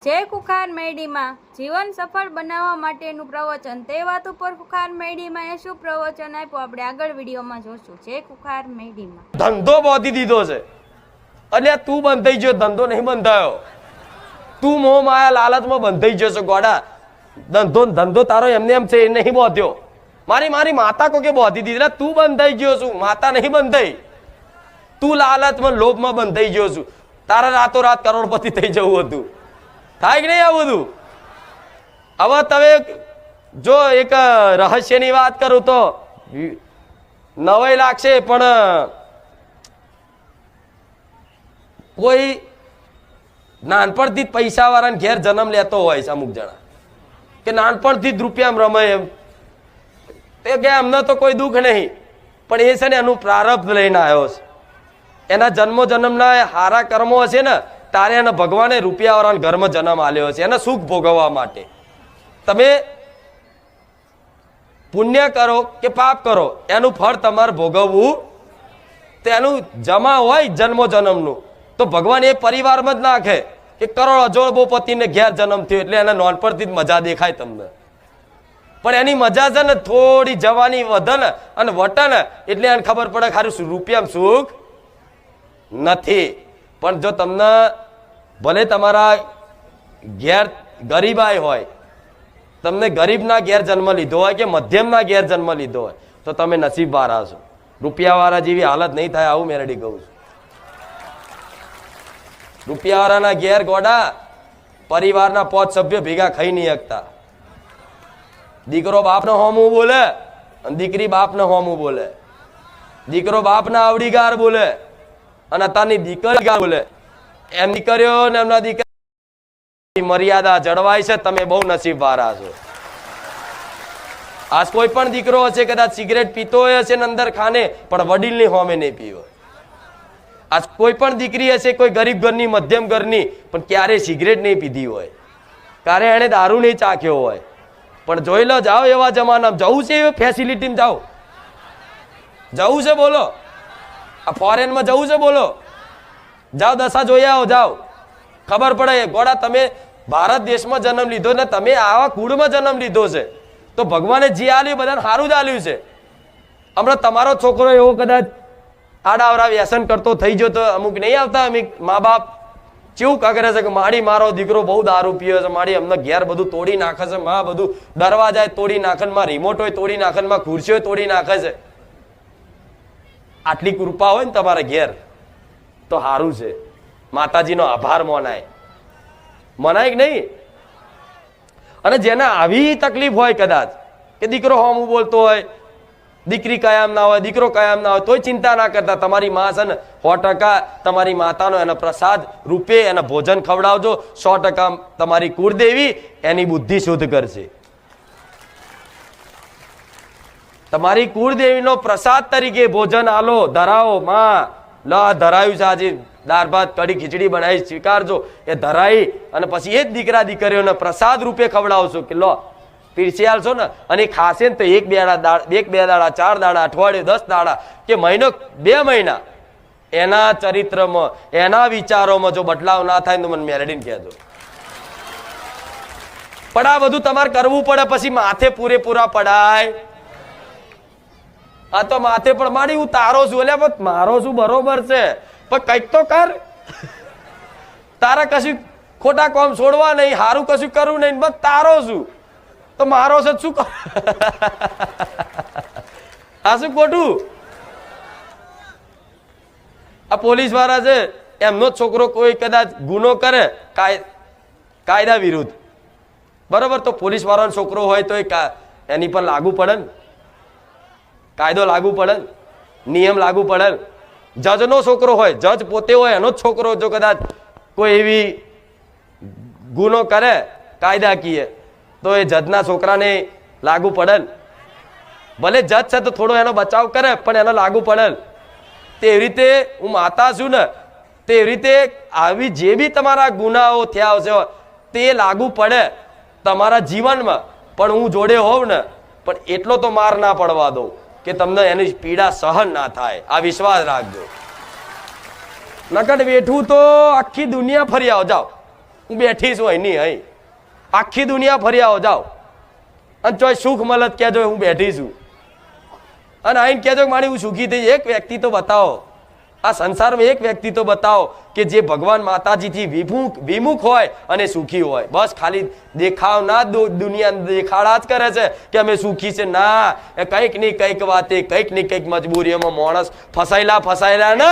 જય કુખાર મેડીમાં જીવન સફળ બનાવવા માટેનું પ્રવચન તે વાત ઉપર કુખાર મેડીમાં એ શું પ્રવચન આપ્યું આપણે આગળ વિડીયોમાં જોશું. જય કુખાર મેડીમાં ધંધો બાંધી દીધો છે એટલે તું બંધાઈ ગયો, ધંધો નહીં બંધાયો. તું મોહ માયા લાલચમાં બંધાઈ ગયો છે ગોડા. ધંધો તારો એમને એમ છે એ નહીં બાંધ્યો. મારી માતા કોકે બાંધી દીધી. તું બંધાઈ ગયો છું, માતા નહીં બંધાઈ. તું લાલચમાં લોભમાં બંધાઈ ગયો છું. તારા રાતોરાત કરોડપતિ થઈ જવું હતું. થાય કે નહીં આવું બધું? હવે તમે જો એક રહસ્યની વાત કરું તો નવાઈ લાગશે, પણ કોઈ નાનપણથી જ પૈસા વાળાને ઘેર જન્મ લેતો હોય છે અમુક જણા, કે નાનપણથી જ રૂપિયામાં રમે એમ. તે કે અમને તો કોઈ દુઃખ નહીં, પણ એ છે ને એનું પ્રારબ્ધ લઈને આવ્યો છે. એના જન્મના હારા કર્મો હશે ને તારે એને ભગવાને રૂપિયાવાળાના ઘરમાં જન્મ આલ્યો છે, એને સુખ ભોગવવા માટે. તમે પુણ્ય કરો કે પાપ કરો એનું ફળ તમારે ભોગવવું. તો એનું જમા હોય જન્મનું તો ભગવાન એ પરિવારમાં જ નાખે કે કરોડ અજોડબોપતિને ઘેર જન્મ થયો એટલે એને નાનપણથી જ મજા દેખાય તમને. પણ એની મજા છે ને થોડી જવાની વધે ને અને વટે ને એટલે એને ખબર પડે ખાલી રૂપિયામાં સુખ નથી. પણ જો તમને ભલે તમારા ઘેર ગરીબાઈ હોય, તમને ગરીબના ઘેર જન્મ લીધો હોય કે મધ્યમના ઘેર જન્મ લીધો હોય તો તમે નસીબ વાળા છો. રૂપિયાવાળા જેવી હાલત નહીં થાય આવું મેં રેડી કહું છું. રૂપિયાવાળાના ઘેર ગોડા પરિવારના 5 સભ્યો ભેગા ખાઈ નહીં શકતા. દીકરો બાપને હોમું બોલે અને દીકરી બાપને હોમું બોલે. દીકરો બાપના આવડીગાર બોલે અને અત્યારની દીકરી ગાર બોલે. એમ દીકરીઓ ને એમના દીકરા મર્યાદા જળવાય છે. તમે બહુ નસીબ વાળા છો. આજ કોઈ પણ દીકરો હશે કદાચ સિગરેટ પીતો હશે ને અંદર ખાને, પણ વડીલની હોમે નહીં પીવો. આજ કોઈ પણ દીકરી હશે કોઈ ગરીબ ઘરની મધ્યમ ઘરની, પણ ક્યારેય સિગરેટ નહીં પીધી હોય, ક્યારે એને દારૂ નહીં ચાખ્યો હોય. પણ જોઈ લો, જાઓ એવા જમાનામાં જવું છે, એવી ફેસિલિટીમાં જાઓ. જવું છે બોલો, આ ફોરેનમાં જવું છે બોલો, જાઓ દશા જોઈ આવો. જાઓ ખબર પડે ગોડા તમે ભારત દેશમાં જન્મ લીધો ને તમે આવા કુળમાં જન્મ લીધો છે તો ભગવાને જે આલ્યું બધાને સારું જ આલ્યું છે. હમણાં તમારો છોકરો એવો કદાચ આડાવરા વ્યસન કરતો થઈ ગયો તો અમુક નહીં આવતા અમુક મા બાપ કેવું કરે છે કે મારો દીકરો બહુ દારૂ પીવે છે, મારી અમને ઘેર બધું તોડી નાખે છે, માં બધું દરવાજા તોડી નાખે, માં રિમોટ હોય તોડી નાખે, માં ખુરશીઓ તોડી નાખે છે. આટલી કૃપા હોય ને તમારા ઘેર તો સારું છે. માતાજીનો આભાર મનાય કે નહીં? અને જેને આવી તકલીફ હોય કદાચ કે દીકરો હોમું બોલતો હોય, દીકરી કાયમ ના હોય, દીકરો કાયમ ના હોય, તોય ચિંતા ના કરતા. તમારી માં છે ને 100% તમારી માતાનો એનો પ્રસાદ રૂપે એને ભોજન ખવડાવજો. 100% તમારી કુળદેવી એની બુદ્ધિ શુદ્ધ કરશે. તમારી કુળદેવીનો પ્રસાદ તરીકે ભોજન આલો, ધરાવો. માં લો ધરાયું છે, આજે દાળ ભાત કઢી ખીચડી બનાવી સ્વીકારજો. એ ધરાઈ અને પછી એ જ દીકરા દીકરીઓને પ્રસાદ રૂપે ખવડાવશો કે લો પીરસી આલશો ને. અને ખાશે ને તો 1-2 દાડા 4 દાડા અઠવાડિયું 10 દાડા કે મહિનો 2 મહિના એના ચરિત્રમાં એના વિચારોમાં જો બદલાવ ના થાય તો મને મેરેડીને કહેજો. પણ આ બધું તમારે કરવું પડે, પછી માથે પૂરેપૂરા પડાય. આ તો માથે પણ મારી હું તારો છું એટલે મારો છું બરોબર છે, પણ કંઈક તો કર. તારા કશું ખોટા કામ છોડવા નહીં, સારું કશું કરવું નહીં, બસ તારો છું તો મારો છે શું કર. આ શું ખોટું? આ પોલીસ વાળા છે એમનો છોકરો કોઈ કદાચ ગુનો કરે કાયદા વિરુદ્ધ, બરોબર, તો પોલીસ વાળાનો છોકરો હોય તો એની પર લાગુ પડે ને, કાયદો લાગુ પડે, નિયમ લાગુ પડે. જજનો છોકરો હોય, જજ પોતે હોય, એનો જ છોકરો જો કદાચ કોઈ એવી ગુનો કરે કાયદાકીય તો એ જજના છોકરાને લાગુ પડે. ભલે જજ છે તો થોડો એનો બચાવ કરે પણ એનો લાગુ પડે. તેવી રીતે હું માતા છું ને, તેવી રીતે આવી જે બી તમારા ગુનાઓ થયા હશે તે લાગુ પડે તમારા જીવનમાં. પણ હું જોડે હોઉં ને, પણ એટલો તો માર ના પડવા દઉં કે તમને એની પીડા સહન ના થાય. આ વિશ્વાસ રાખજો. નકર બેઠું તો આખી દુનિયા ફરી આવો. જાઓ હું બેઠી છું અહીંની અહીં, આખી દુનિયા ફરી આવો જાઓ, અને ચોય સુખ મળત કહેજો હું બેઠી છું, અને આઈને કહેજો કે મારી હું સુખી થઈ. એક વ્યક્તિ તો બતાવો આ સંસારમાં, એક વ્યક્તિ તો બતાવો કે જે ભગવાન માતાજીથી વિમુખ હોય અને સુખી હોય. બસ ખાલી દેખાવ ના દુનિયા દેખાડા જ કરે છે કે અમે સુખી છે. ના, એ કંઈક ની કંઈક વાતે, કંઈક ની કંઈક મજબૂરીઓમાં માણસ ફસાયેલા ને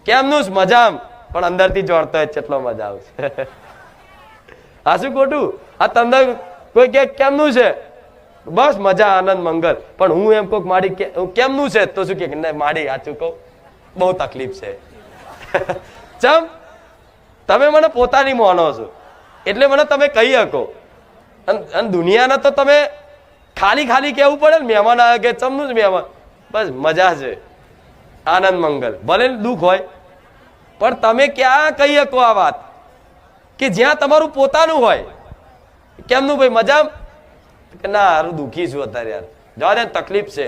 કેમનું મજામ, પણ અંદરથી જોડતો હોય કેટલો મજા આવશે. આ શું ખોટું? આ તંદર કોઈ કે કેમનું છે, બસ મજા આનંદ મંગલ, પણ હું એમ કહું માડી કેમનું છે તો શું કે માડી સાચું કહું બહુ તકલીફ છે. ચમ તમે મને પોતાની માનો છો એટલે મને તમે કહી શકો, અને દુનિયાને તો તમે ખાલી ખાલી કહેવું પડે ને, મહેમાન આવે કે ચમનું જ મહેમાન, બસ મજા છે આનંદ મંગલ, ભલે દુઃખ હોય, પણ તમે ક્યાં કહી શકો આ વાત કે જ્યાં તમારું પોતાનું હોય. કેમનું ભાઈ મજા? ના હારું દુઃખી છું અત્યારે યાર, જવા દે તકલીફ છે.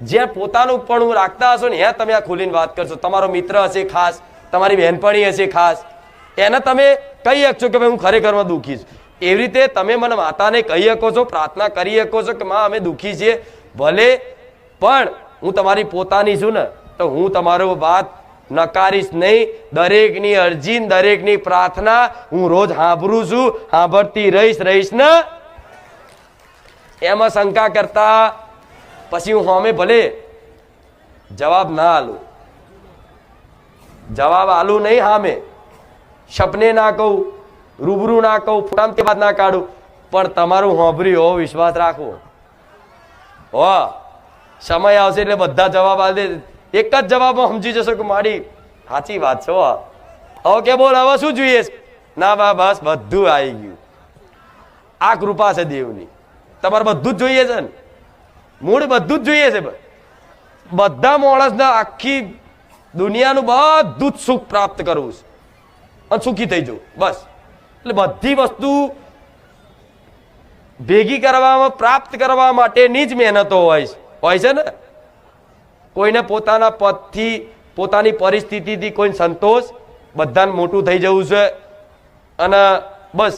જ્યાં પોતાનું પણ રાખતા હશો ને ત્યાં તમે આ ખોલીને વાત કરશો. તમારો મિત્ર હશે ખાસ, તમારી બહેનપણી હશે ખાસ, એને તમે કહી શકશો કે ભાઈ હું ખરેખરમાં દુઃખી છું. એવી રીતે તમે મને માતાને કહી શકો છો, પ્રાર્થના કરી શકો છો કે માં અમે દુઃખી છીએ, ભલે પણ હું તમારી પોતાની છું ને, તો હું તમારો વાત નકારીશ નહીં. દરેકની અરજી, દરેકની પ્રાર્થના હું રોજ સાંભળું છું, સાંભળતી રહીશ ને. એમાં શંકા કરતા પછી હું હોમે ભલે જવાબ ના આલું, જવાબ આલું નહીં, સામે સપને ના કહું, રૂબરૂ ના કહું, ફોટામાં વાત ના કાઢું, પણ તમારું હોંભર્યું હોવો વિશ્વાસ રાખવો. હો સમય આવશે એટલે બધા જવાબ આલે, એક જ જવાબમાં સમજી જશો કે મારી સાચી વાત છે. હવે કે બોલ હવે શું જોઈએ? ના બા બસ બધું આવી ગયું. આ કૃપા છે દેવની. તમારે બધું જ જોઈએ છે ને, મૂળ બધું જ જોઈએ છે. બધા માણસને આખી દુનિયાનું બધું જ સુખ પ્રાપ્ત કરવું છે અને સુખી થઈ જવું બસ. એટલે બધી વસ્તુ ભેગી કરવામાં, પ્રાપ્ત કરવા માટેની જ મહેનતો હોય છે ને. કોઈને પોતાના પદથી, પોતાની પરિસ્થિતિથી કોઈ સંતોષ, બધાને મોટું થઈ જવું છે અને બસ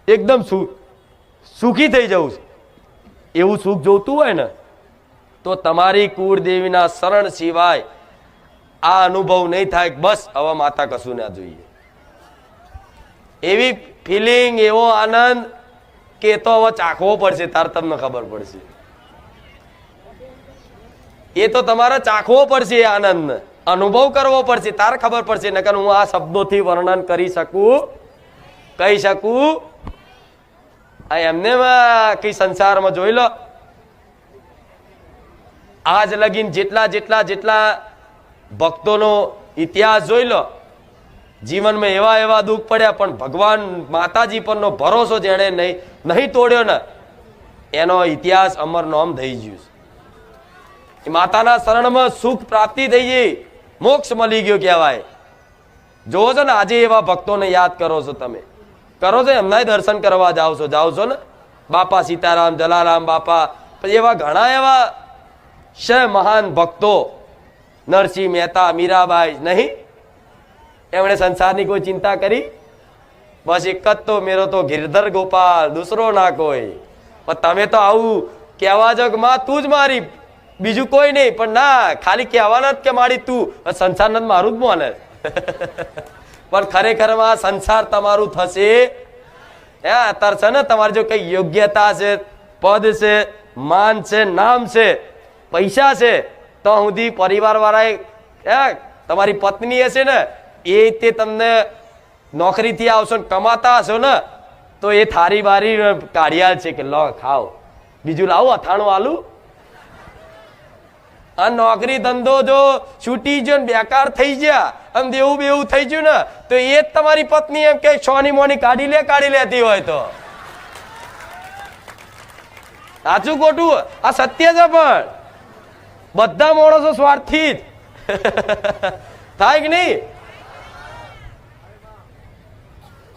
એકદમ સુખી થઈ જવું છે. એવું સુખ જોતું હોય ને તો તમારી કુળદેવીના શરણ સિવાય આ અનુભવ નહીં થાય. બસ હવે માતા કશું ના જોઈએ, એવી ફિલિંગ, એવો આનંદ કે તો હવે ચાખવો પડશે, તાર તમને ખબર પડશે. એ તો તમારે ચાખવો પડશે, આનંદ અનુભવ કરવો પડશે, તાર ખબર પડશે. નકર હું આ શબ્દોથી વર્ણન કરી શકું, કહી શકું? આ એમને કઈ સંસારમાં જોઈ લો, આજ લગીન જેટલા ભક્તોનો ઇતિહાસ જોઈ લો, જીવનમાં એવા દુઃખ પડ્યા, પણ ભગવાન માતાજી પરનો ભરોસો જેને નહીં તોડ્યો ને, એનો ઇતિહાસ અમર નોમ થઈ ગયું છે. માતાના શરણમાં સુખ પ્રાપ્તિ થઈ ગઈ, મોક્ષ મળી ગયો કહેવાય. જોવો છો ને આજે એવા ભક્તોને યાદ કરો છો, તમે કરો છો, એમના દર્શન કરવા જાઓ છો ને. બાપા સીતારામ, જલારામ બાપા, પછી એવા ઘણા એવા છે મહાન ભક્તો, નરસિંહ મહેતા, મીરાબાઈ, નહીં એમણે સંસારની કોઈ ચિંતા કરી? બસ એક જ તો મેરો તો ગિરધર ગોપાલ, દૂસરો ના કોઈ. પણ તમે તો આવું કહેવા જો કે માં તું જ મારી, બીજું કોઈ નહીં. પણ ના, ખાલી કહેવાના જ કે મારી તું, સંસાર મારું જ માને. પણ ખરેખરમાં સંસાર તમારું થશે. અત્યારે છે ને તમારી જો કઈ યોગ્યતા છે, પદ છે, માન છે, નામ છે, પૈસા છે, તો સુધી પરિવાર વાળાએ, તમારી પત્ની હશે ને, એ તે તમને નોકરીથી આવશો ને કમાતા હશો ને, તો એ થારી બારી કાઢિયાલ છે કે લો ખાઓ, બીજું લાવો અથાણું આલું. આ નોકરી ધંધો જો છૂટી ગયો ને બેકાર થઈ ગયા, આમ દેવું બેવું થઈ ગયું ને, તો એ જ તમારી પત્ની એમ કે છોની મોની કાઢી લેતી હોય તો સાચું ખોટું? આ સત્ય છે. પણ બધા માણસો સ્વાર્થી જ થાય કે નહીં?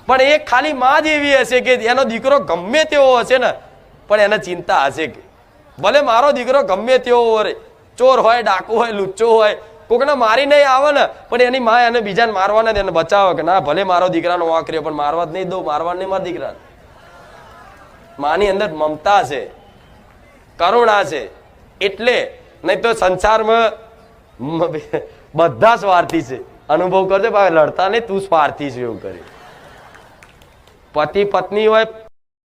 પણ એક ખાલી માં જ એવી હશે કે એનો દીકરો ગમે તેવો હશે ને, પણ એને ચિંતા હશે કે ભલે મારો દીકરો ગમે તેવો ચોર હોય, ડાકુ હોય, લુચ્ચો હોય, કોકને મારી નહીં આવે ને પણ એની માં એને બીજાને મારવાના એને બચાવે કે ના ભલે મારો દીકરાનો વાંક રહ્યો પણ મારવા જ નહીં દઉં, મારવા નહીં મારા દીકરાને. માની અંદર મમતા છે, કરુણા છે. એટલે નહીં તો સંસારમાં બધા સ્વાર્થી છે. અનુભવ કરજો લડતા નહીં તું સ્વાર્થી છે એવું કરી. પતિ પત્ની હોય